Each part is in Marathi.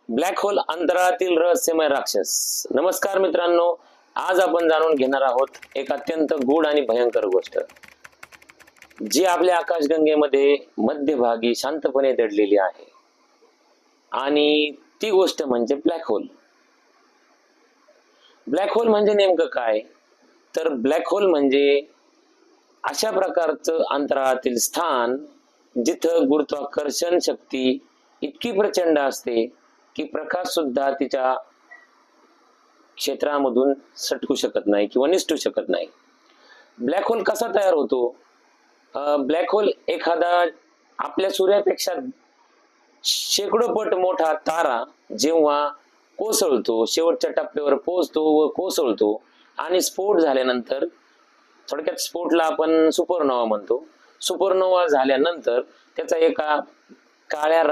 ब्लॅक होल अंतराळातील रहस्यमय राक्षस। नमस्कार मित्रांनो, आज आपण जाणून घेणार आहोत एक अत्यंत गूढ आणि भयंकर गोष्ट जी आपल्या आकाशगंगेमध्ये मध्यभागी शांतपणे दडलेली आहे। आणि ती गोष्ट म्हणजे ब्लॅक होल। ब्लॅक होल म्हणजे नेमकं काय? तर ब्लॅक होल म्हणजे अशा प्रकारचं अंतराळातील स्थान जिथं गुरुत्वाकर्षण शक्ती इतकी प्रचंड असते की प्रकाश सुद्धा तिच्या क्षेत्रामधून सटकू शकत नाही किंवा निसटू शकत नाही। ब्लॅक होल कसा तयार होतो? ब्लॅक होल एखादा आपल्या सूर्यापेक्षा शेकडो पट मोठा तारा जेव्हा कोसळतो, शेवटच्या टप्प्यावर पोहोचतो व कोसळतो आणि स्फोट झाल्यानंतर, थोडक्यात स्फोटला आपण सुपरनोवा म्हणतो, सुपरनोवा झाल्यानंतर त्याचा एका काळ्या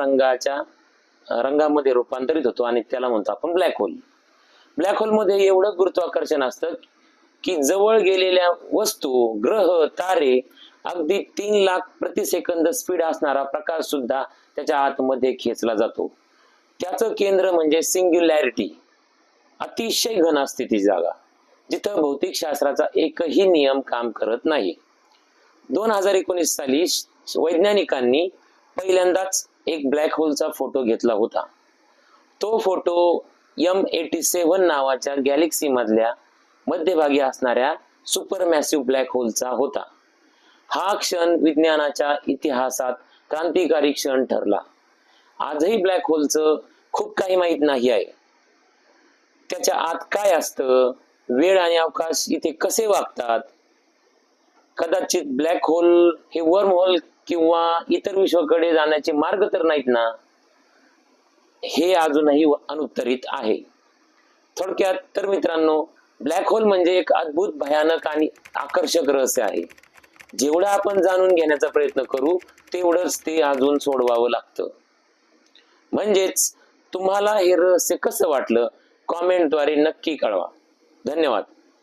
रंगामध्ये रूपांतरित होतो आणि त्याला म्हणतो आपण ब्लॅक होल। ब्लॅक होल मध्ये एवढं गुरुत्वाकर्षण असतं की जवळ गेलेल्या वस्तू, ग्रह, तारे अगदी 3 लाख प्रति सेकंद स्पीड असणारा प्रकाश सुद्धा त्याच्या आतमध्ये खेचला जातो। त्याचं केंद्र म्हणजे सिंग्युलॅरिटी। अतिशय घन असते ती जागा जिथं भौतिक शास्त्राचा एकही नियम काम करत नाही। 2019 साली वैज्ञानिकांनी पहिल्यांदाच एक ब्लॅक होलचा फोटो घेतला होता। तो फोटो M87 नावाच्या गॅलेक्सी मधल्या मध्यभागी असणाऱ्या सुपरमॅसिव्ह ब्लॅक होलचा होता। हा क्षण विज्ञानाच्या इतिहासात क्रांतिकारी क्षण ठरला। आजही ब्लॅक होलचं खूप काही माहित नाही आहे। त्याच्या आत काय असतं, वेळ आणि अवकाश इथे कसे वागतात, कदाचित ब्लॅक होल हे वर्म होल किंवा इतर विश्वाकडे जाण्याचे मार्ग तर नाहीत ना, हे अजूनही अनुत्तरित आहे। थोडक्यात तर मित्रांनो, ब्लॅक होल म्हणजे एक अद्भुत, भयानक आणि आकर्षक रहस्य आहे। जेवढं आपण जाणून घेण्याचा प्रयत्न करू तेवढंच ते अजून सोडवावं लागतं। म्हणजेच तुम्हाला हे रहस्य कसं वाटलं कॉमेंटद्वारे नक्की कळवा। धन्यवाद।